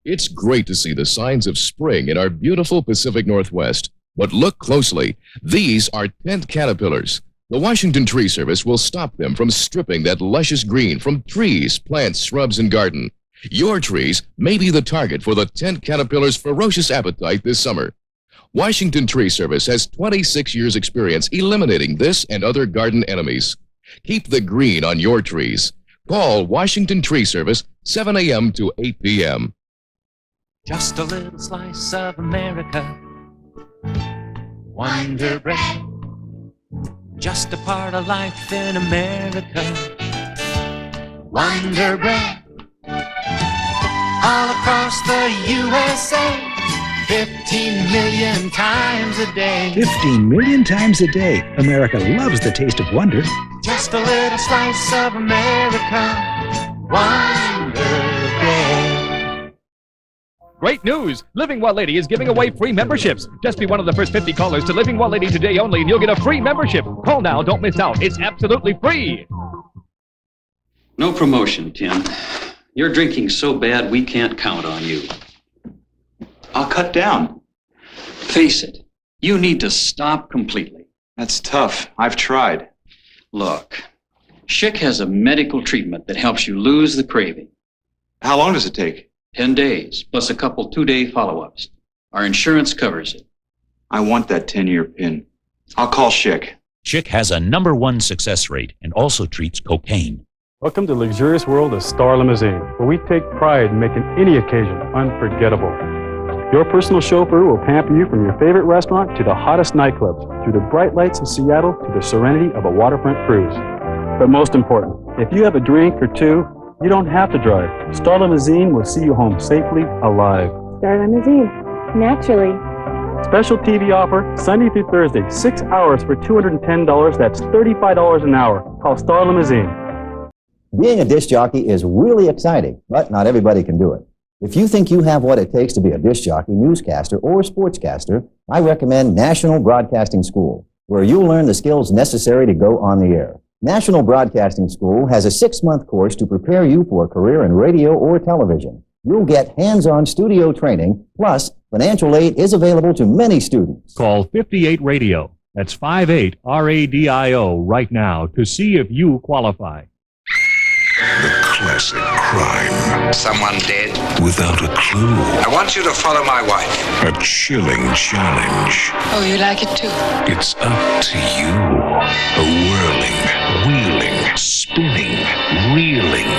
It's great to see the signs of spring in our beautiful Pacific Northwest. But look closely. These are tent caterpillars. The Washington Tree Service will stop them from stripping that luscious green from trees, plants, shrubs, and garden. Your trees may be the target for the tent caterpillar's ferocious appetite this summer. Washington Tree Service has 26 years' experience eliminating this and other garden enemies. Keep the green on your trees. Call Washington Tree Service 7 a.m. to 8 p.m. Just a little slice of America. Wonder Bread. Just a part of life in America. Wonder Bread. All across the USA. 15 million times a day. 15 million times a day. America loves the taste of wonder. Just a little slice of America. Wonder Bread. Great news! Living Well Lady is giving away free memberships. Just be one of the first 50 callers to Living Well Lady today only, and you'll get a free membership. Call now, don't miss out. It's absolutely free. No promotion, Tim. You're drinking so bad we can't count on you. I'll cut down. Face it, you need to stop completely. That's tough. I've tried. Look, Schick has a medical treatment that helps you lose the craving. How long does it take? 10 days, plus a couple 2-day follow-ups. Our insurance covers it. I want that 10-year pin. I'll call Schick. Schick has a #1 success rate and also treats cocaine. Welcome to the luxurious world of Star Limousine, where we take pride in making any occasion unforgettable. Your personal chauffeur will pamper you from your favorite restaurant to the hottest nightclubs, through the bright lights of Seattle to the serenity of a waterfront cruise. But most important, if you have a drink or two, you don't have to drive. Star Limousine will see you home safely, alive. Star Limousine, naturally. Special TV offer, Sunday through Thursday, 6 hours for $210. That's $35 an hour. Call Star Limousine. Being a disc jockey is really exciting, but not everybody can do it. If you think you have what it takes to be a disc jockey, newscaster, or sportscaster, I recommend National Broadcasting School, where you'll learn the skills necessary to go on the air. National Broadcasting School has a 6-month course to prepare you for a career in radio or television. You'll get hands-on studio training, plus financial aid is available to many students. Call 58 Radio. That's 58 RADIO right now to see if you qualify. The classic crime. Someone dead? Without a clue. I want you to follow my wife. A chilling challenge. Oh, you like it too? It's up to you. A whirling, wheeling, spinning, reeling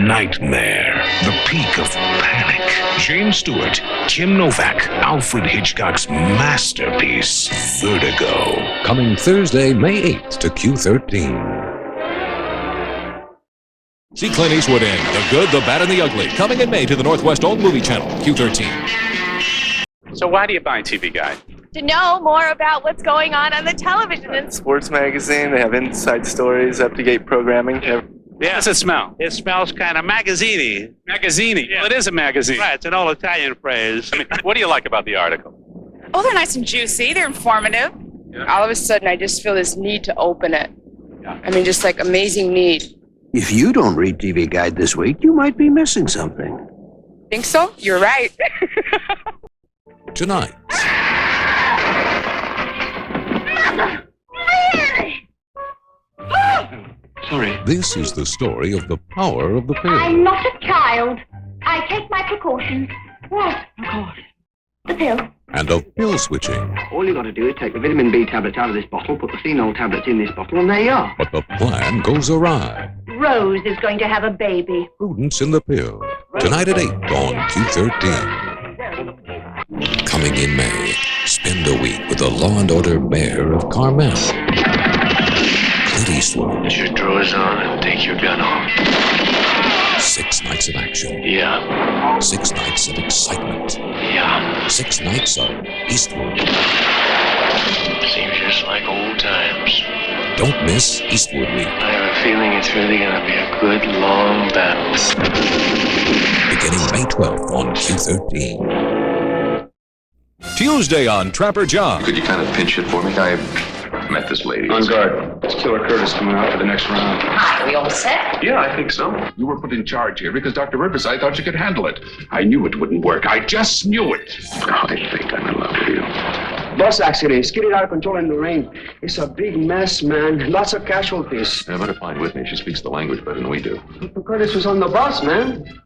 nightmare. The peak of panic. James Stewart, Kim Novak, Alfred Hitchcock's masterpiece, Vertigo. Coming Thursday, May 8th to Q13. See Clint Eastwood in The Good, the Bad, and the Ugly, coming in May to the Northwest-owned movie channel, Q13. So why do you buy TV Guide? To know more about what's going on the television. And sports magazine, they have inside stories, up-to-date programming. Yeah, does it smell? It smells kind of magazine-y. Magazine-y? Yeah. Well, it is a magazine. Right, it's an old Italian phrase. I mean, what do you like about the article? Oh, they're nice and juicy. They're informative. Yeah. All of a sudden, I just feel this need to open it. Yeah. I mean, just like amazing need. If you don't read TV Guide this week, you might be missing something. Think so? You're right. Tonight. Sorry. This is the story of the power of the pill. I'm not a child. I take my precautions. What? Of course. The pill. And of pill switching. All you got to do is take the vitamin B tablets out of this bottle, put the phenol tablets in this bottle, and there you are. But the plan goes awry. Rose is going to have a baby. Prudence in the Pill. Tonight at 8 on Q13. Coming in May, spend a week with the Law and Order Mayor of Carmel. Clint Eastwood. Put your drawers on and take your gun off. 6 nights of action. Yeah. 6 nights of excitement. Yeah. 6 nights of Eastwood. Seems just like old times. Don't miss Eastwood Week. I have a feeling it's really gonna be a good long battle. Beginning May 12th on Q13. Tuesday on Trapper John. Could you kind of pinch it for me? I met this lady. On guard. It's Killer Curtis coming out for the next round. Hi, we all set? Yeah, I think so. You were put in charge here because Dr. Riverside thought you could handle it. I knew it wouldn't work. I just knew it. I think I'm in love with you. Bus accident. It's getting out of control in the rain. It's a big mess, man. Lots of casualties. I better find Whitney. She speaks the language better than we do. Curtis was on the bus, man.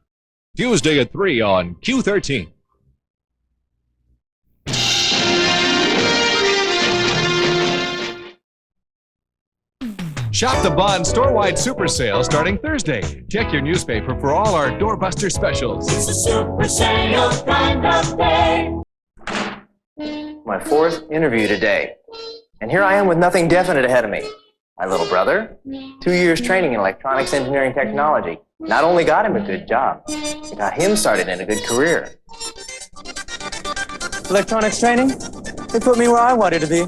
Tuesday at 3 on Q13. Shop the Bond store-wide super sale starting Thursday. Check your newspaper for all our doorbuster specials. It's a super sale kind of day. My fourth interview today. And here I am with nothing definite ahead of me. My little brother, 2 years training in electronics engineering technology. Not only got him a good job, it got him started in a good career. Electronics training? They put me where I wanted to be.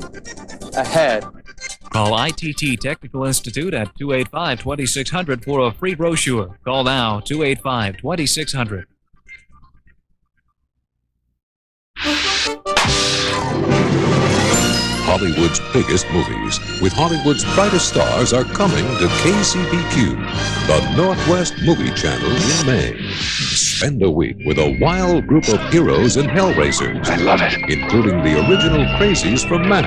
Ahead. Call ITT Technical Institute at 285-2600 for a free brochure. Call now, 285-2600. Hollywood's biggest movies, with Hollywood's brightest stars, are coming to KCPQ, the Northwest Movie Channel, in May. Spend a week with a wild group of heroes and hellraisers. I love it. Including the original crazies from Mad.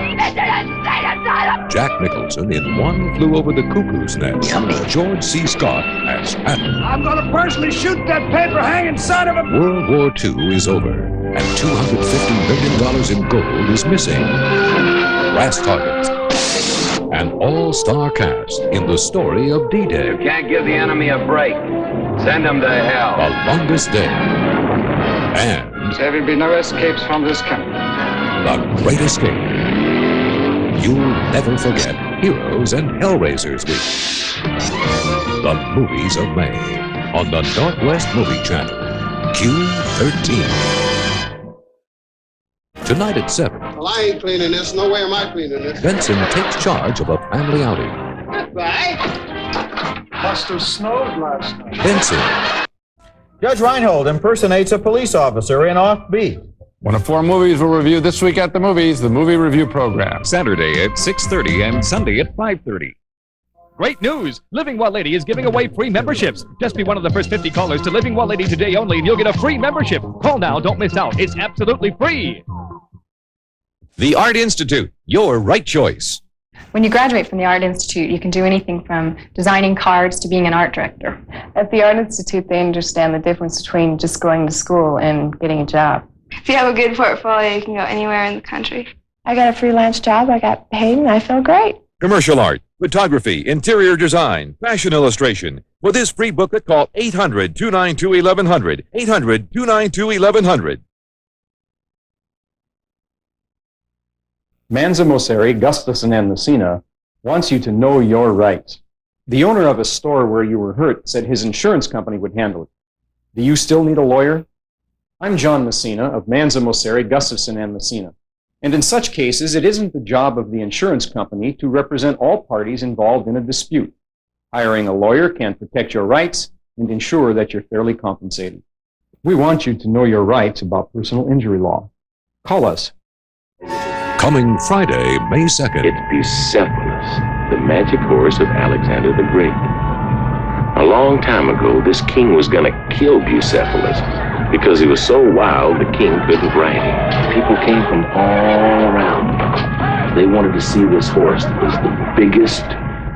Jack Nicholson in One Flew Over the Cuckoo's Nest. Yummy. George C. Scott as Patton. I'm gonna personally shoot that paper-hanging son of a... World War II is over, and $250 million in gold is missing. Brass targets. An all-star cast in the story of D-Day. You can't give the enemy a break. Send them to hell. The Longest Day. And There will be no escapes from this camp. The Great Escape. You'll never forget Heroes and Hellraisers Week. The movies of May on the Northwest Movie Channel, Q13. Tonight at 7, Well, I ain't cleaning this. No way am I cleaning this. Benson takes charge of a family outing. Goodbye. Must have snowed last night. Benson Judge Reinhold impersonates a police officer in Offbeat. One of 4 movies we'll review this week at the movies, the Movie Review Program. Saturday at 6:30 and Sunday at 5:30. Great news! Living Well Lady is giving away free memberships. Just be one of the first 50 callers to Living Well Lady today only, and you'll get a free membership. Call now, don't miss out. It's absolutely free. The Art Institute, your right choice. When you graduate from the Art Institute, you can do anything from designing cards to being an art director. At the Art Institute, they understand the difference between just going to school and getting a job. If you have a good portfolio, you can go anywhere in the country. I got a freelance job, I got paid, and I feel great. Commercial art, photography, interior design, fashion illustration. For this free booklet, call 800-292-1100. 800-292-1100. Manza Mosseri, Gustafson and Messina wants you to know your rights. The owner of a store where you were hurt said his insurance company would handle it. Do you still need a lawyer? I'm John Messina of Manza Mosseri, Gustafson and Messina. And in such cases, it isn't the job of the insurance company to represent all parties involved in a dispute. Hiring a lawyer can protect your rights and ensure that you're fairly compensated. We want you to know your rights about personal injury law. Call us. Coming Friday, May 2nd. It's Bucephalus, the magic horse of Alexander the Great. A long time ago, this king was going to kill Bucephalus because he was so wild the king couldn't ride him. People came from all around. They wanted to see this horse. It was the biggest,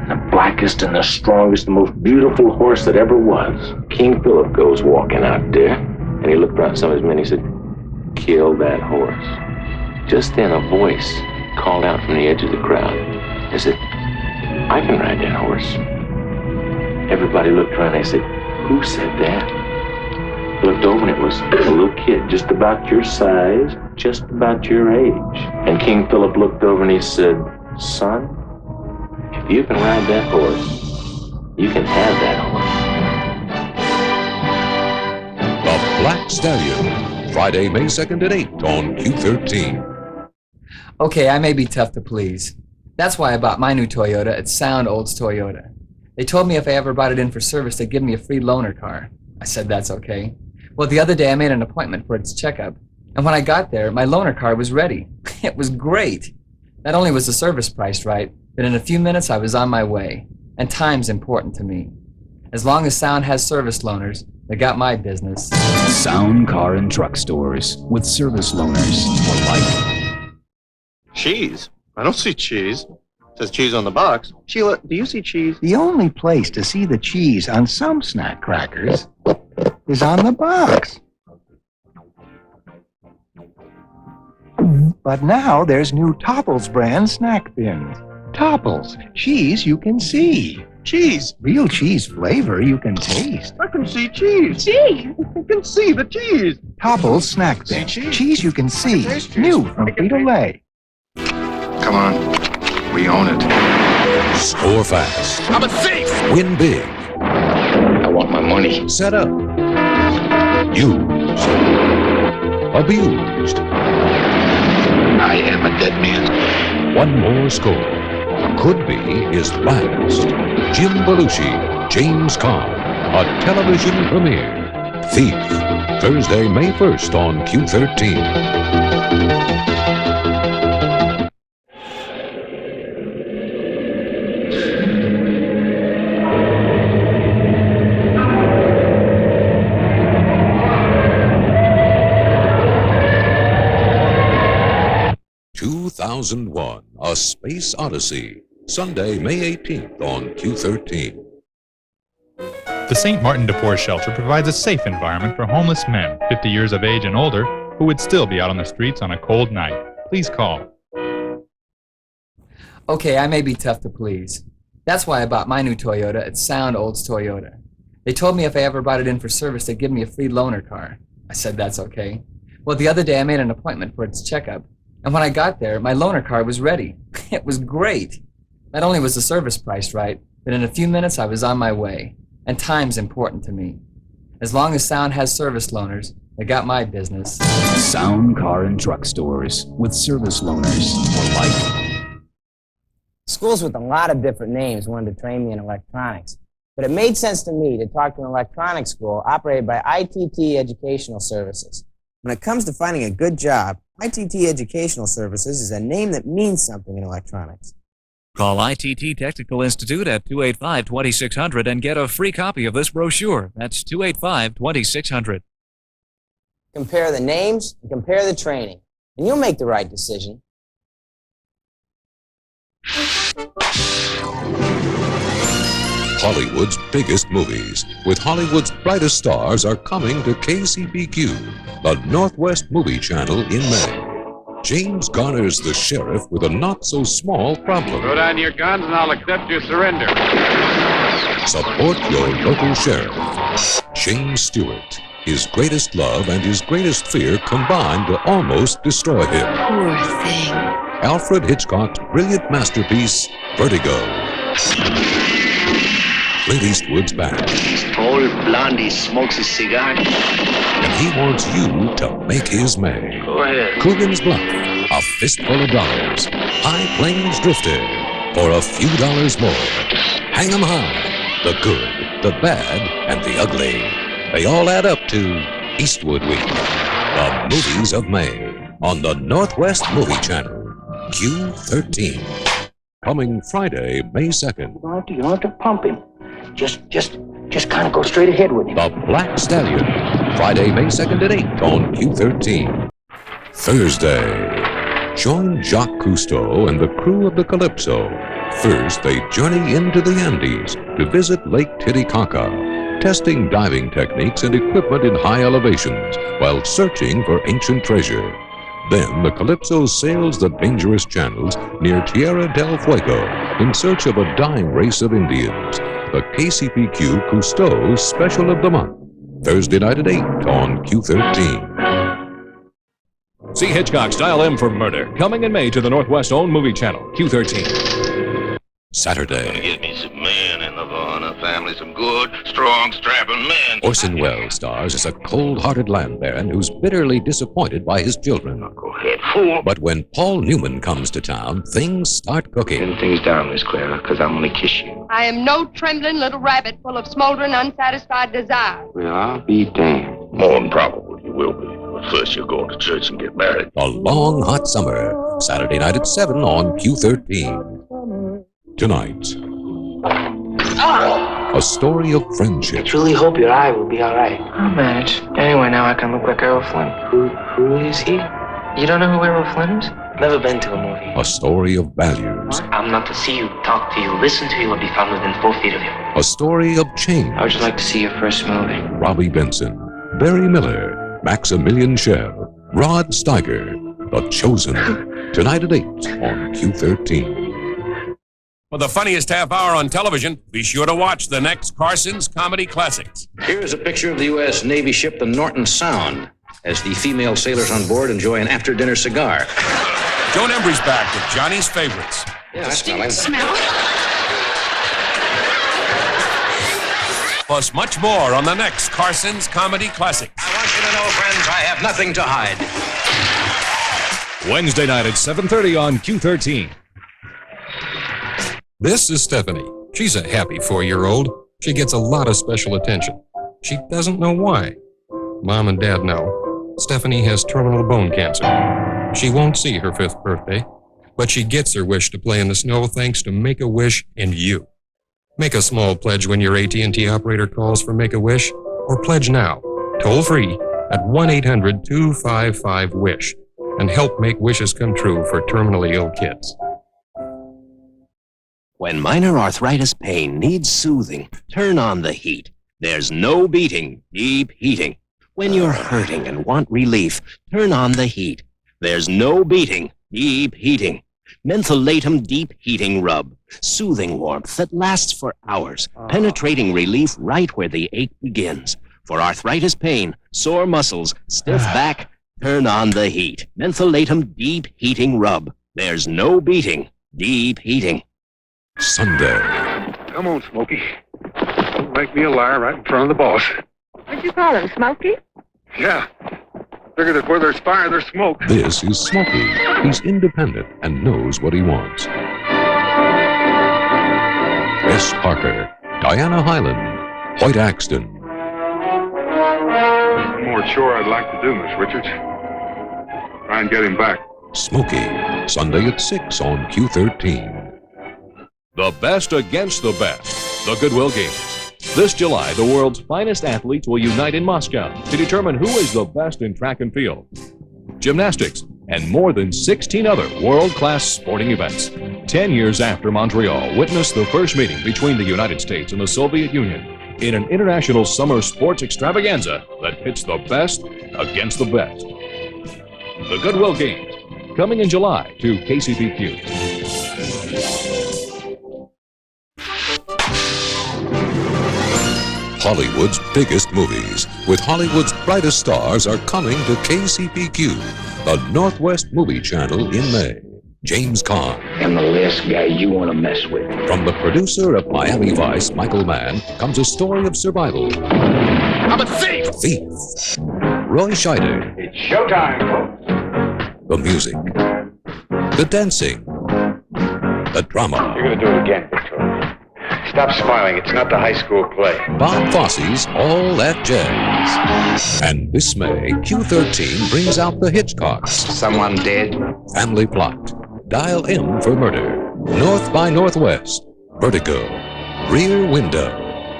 the blackest, and the strongest, the most beautiful horse that ever was. King Philip goes walking out there, and he looked around at some of his men. He said, "Kill that horse." Just then a voice called out from the edge of the crowd. They said, "I can ride that horse." Everybody looked around. They said, "Who said that?" I looked over and it was a little kid just about your size, just about your age. And King Philip looked over and he said, "Son, if you can ride that horse, you can have that horse." The Black Stallion, Friday, May 2nd at 8 on Q13. Okay, I may be tough to please. That's why I bought my new Toyota at Sound Olds Toyota. They told me if I ever brought it in for service, they'd give me a free loaner car. I said that's okay. Well, the other day I made an appointment for its checkup, and when I got there, my loaner car was ready. It was great. Not only was the service priced right, but in a few minutes I was on my way. And time's important to me. As long as sound has service loaners, they got my business. Sound car and truck stores with service loaners alike. Cheese? I don't see cheese. It says cheese on the box. Sheila, do you see cheese? The only place to see the cheese on some snack crackers is on the box. But now there's new Topples brand snack bins. Topples, cheese you can see. Cheese? Real cheese flavor you can taste. I can see cheese. Cheese? I can see the cheese. Topples snack bin. Cheese you can see. New from Frito-Lay. Come on. We own it. Score fast. I'm a thief! Win big. I want my money. Set up. Used. Abused. I am a dead man. One more score. Could be his last. Jim Belushi, James Caan, a television premiere. Thief. Thursday, May 1st on Q13. 2001, A Space Odyssey. Sunday, May 18th on Q13. The St. Martin de Porres shelter provides a safe environment for homeless men 50 years of age and older who would still be out on the streets on a cold night. Please call. Okay, I may be tough to please. That's why I bought my new Toyota at Sound Olds Toyota. They told me if I ever brought it in for service, they'd give me a free loaner car. I said that's okay. Well, the other day I made an appointment for its checkup, and when I got there, my loaner car was ready. It was great. Not only was the service priced right, but in a few minutes I was on my way. And time's important to me. As long as Sound has service loaners, they got my business. Sound car and truck stores with service loaners alike. Schools with a lot of different names wanted to train me in electronics, but it made sense to me to talk to an electronics school operated by ITT Educational Services. When it comes to finding a good job, ITT Educational Services is a name that means something in electronics. Call ITT Technical Institute at 285-2600 and get a free copy of this brochure. That's 285-2600. Compare the names and compare the training, and you'll make the right decision. Hollywood's biggest movies with Hollywood's brightest stars are coming to KCPQ, the Northwest Movie Channel in May. James Garner's the sheriff with a not-so-small problem. Throw down your guns and I'll accept your surrender. Support your local sheriff. James Stewart. His greatest love and his greatest fear combined to almost destroy him. Poor thing. Alfred Hitchcock's brilliant masterpiece, Vertigo. Clint Eastwood's back. Old Blondie smokes his cigar. And he wants you to make his May. Go ahead. Coogan's Bluff, a fistful of dollars. High Plains Drifter, for a few dollars more. Hang 'em high, the good, the bad, and the ugly. They all add up to Eastwood Week, the movies of May, on the Northwest Movie Channel, Q13. Coming Friday, May 2nd. You don't have to pump him. Just kind of go straight ahead with him. The Black Stallion, Friday, May 2nd at 8 on Q13. Thursday, join Jacques Cousteau and the crew of the Calypso. First, they journey into the Andes to visit Lake Titicaca, testing diving techniques and equipment in high elevations while searching for ancient treasure. Then the Calypso sails the dangerous channels near Tierra del Fuego in search of a dying race of Indians. The KCPQ Cousteau Special of the Month. Thursday night at 8 on Q13. See Hitchcock's Dial M for Murder, coming in May to the Northwest-owned movie channel, Q13. Saturday, Get me some men in the Varna family, some good, strong, strapping men. Orson Welles stars as a cold-hearted land baron who's bitterly disappointed by his children. Go ahead, fool. But when Paul Newman comes to town, things start cooking. Pin things down, Miss Clara, because I'm going to kiss you. I am no trembling little rabbit full of smoldering, unsatisfied desires. Well, I'll be damned. More than probable you will be. But First, you're going to church and get married. The Long Hot Summer, Saturday night at 7 on Q13. Tonight, a story of friendship. I truly hope your eye will be all right. I'll manage. Anyway, now I can look like Errol Flynn. Who is he? You don't know who Errol Flynn is? Never been to a movie. A story of values. I'm not to see you, talk to you, listen to you, or be found within 4 feet of you. A story of change. How would you like to see your first movie? Robbie Benson, Barry Miller, Maximilian Schell, Rod Steiger, The Chosen. Tonight at 8 on Q13. For the funniest half hour on television, be sure to watch the next Carson's Comedy Classics. Here's a picture of the U.S. Navy ship the Norton Sound as the female sailors on board enjoy an after-dinner cigar. Joan Embry's back with Johnny's Favorites. Yeah, I smell him. Plus much more on the next Carson's Comedy Classics. I want you to know, friends, I have nothing to hide. Wednesday night at 7:30 on Q13. This is Stephanie. She's a happy 4-year-old. She gets a lot of special attention. She doesn't know why. Mom and Dad know. Stephanie has terminal bone cancer. She won't see her 5th birthday, but she gets her wish to play in the snow thanks to Make-A-Wish and you. Make a small pledge when your AT&T operator calls for Make-A-Wish, or pledge now, toll-free, at 1-800-255-WISH, and help make wishes come true for terminally ill kids. When minor arthritis pain needs soothing, turn on the heat. There's no beating deep heating. When you're hurting and want relief, turn on the heat. There's no beating deep heating. Mentholatum Deep Heating Rub. Soothing warmth that lasts for hours, penetrating relief right where the ache begins. For arthritis pain, sore muscles, stiff back, turn on the heat. Mentholatum Deep Heating Rub. There's no beating deep heating. Sunday. Come on, Smokey. Don't make me a liar right in front of the boss. What'd you call him, Smokey? Yeah. Figure that where there's fire, there's smoke. This is Smokey. He's independent and knows what he wants. S. Parker, Diana Hyland, Hoyt Axton. One more chore I'd like to do, Miss Richards. Try and get him back. Smokey, Sunday at 6 on Q13. The best against the best. The Goodwill Games. This July, the world's finest athletes will unite in Moscow to determine who is the best in track and field, gymnastics, and more than 16 other world-class sporting events. 10 years after Montreal witnessed the first meeting between the United States and the Soviet Union in an international summer sports extravaganza that pits the best against the best. The Goodwill Games, coming in July to KCPQ. Hollywood's biggest movies, with Hollywood's brightest stars, are coming to KCPQ, the Northwest Movie Channel, in May. James Caan. I'm the last guy you want to mess with. From the producer of Miami Vice, Michael Mann, comes a story of survival. I'm a thief! Thief. Roy Scheider. It's showtime, folks. The music. The dancing. The drama. You're going to do it again, Victoria. Stop smiling. It's not the high school play. Bob Fosse's All That Jazz. And this May, Q13 brings out the Hitchcocks. Someone dead? Family Plot. Dial M for Murder. North by Northwest. Vertigo. Rear Window.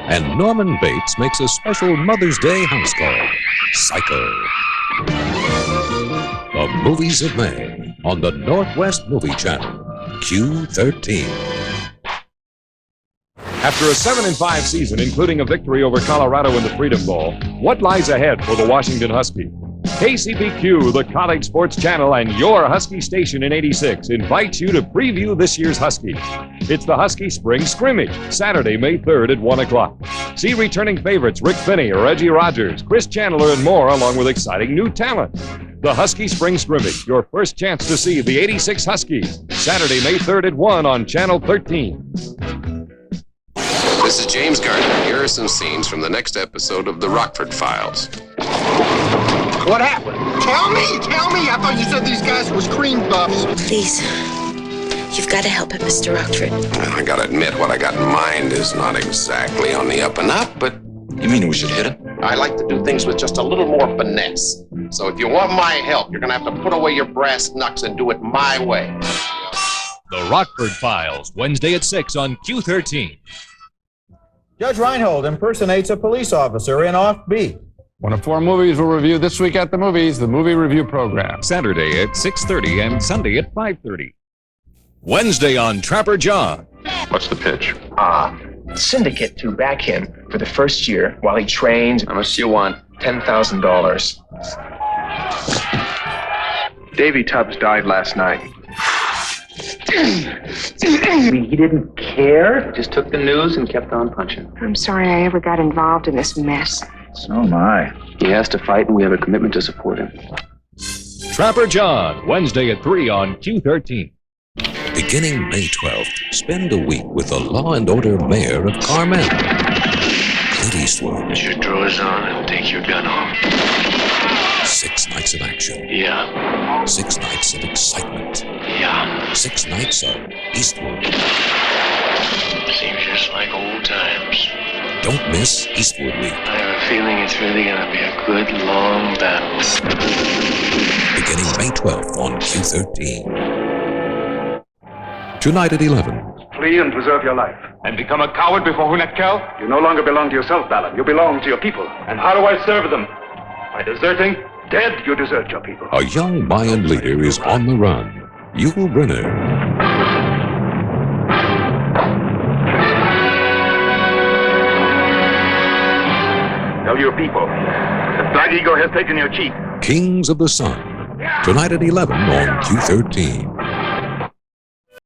And Norman Bates makes a special Mother's Day house call. Psycho. The Movies of May on the Northwest Movie Channel. Q13. After a 7-5 season, including a victory over Colorado in the Freedom Bowl, what lies ahead for the Washington Huskies? KCPQ, the college sports channel, and your Husky station in 86 invites you to preview this year's Huskies. It's the Husky Spring Scrimmage, Saturday, May 3rd at 1 o'clock. See returning favorites Rick Finney, Reggie Rogers, Chris Chandler, and more, along with exciting new talent. The Husky Spring Scrimmage, your first chance to see the 86 Huskies, Saturday, May 3rd at 1 on Channel 13. This is James Gardner. Here are some scenes from the next episode of The Rockford Files. What happened? Tell me! I thought you said these guys were cream puffs. Please. You've got to help it, Mr. Rockford. I gotta admit, what I got in mind is not exactly on the up and up, but You mean we should hit him? I like to do things with just a little more finesse. So if you want my help, you're gonna have to put away your brass knucks and do it my way. The Rockford Files, Wednesday at 6 on Q13. Judge Reinhold impersonates a police officer in Offbeat. One of 4 movies we'll review this week at the movies, the movie review program. Saturday at 6:30 and Sunday at 5:30. Wednesday on Trapper John. What's the pitch? Syndicate to back him for the first year while he trains. How much do you want? $10,000. Davy Tubbs died last night. He didn't care. Just took the news and kept on punching. I'm sorry I ever got involved in this mess. So am I. He has to fight, and we have a commitment to support him. Trapper John, Wednesday at 3 on Q13. Beginning May 12th, spend a week with the Law and Order Mayor of Carmel, Clint Eastwood. Put your drawers on and take your gun off. 6 nights of action. Yeah. 6 nights of excitement. Yeah. 6 nights of Eastwood. Seems just like old times. Don't miss Eastwood Week. I have a feeling it's really gonna be a good, long battle. Beginning May 12th on Q13. Tonight at 11. Flee and preserve your life. And become a coward before Hunetkel? You no longer belong to yourself, Balan. You belong to your people. And how do I serve them? By deserting? Dead, you desert your people. A young Mayan leader is on the run. Yul Brynner. Tell your people. The Black Eagle has taken your chief. Kings of the Sun. Tonight at 11 on Q13.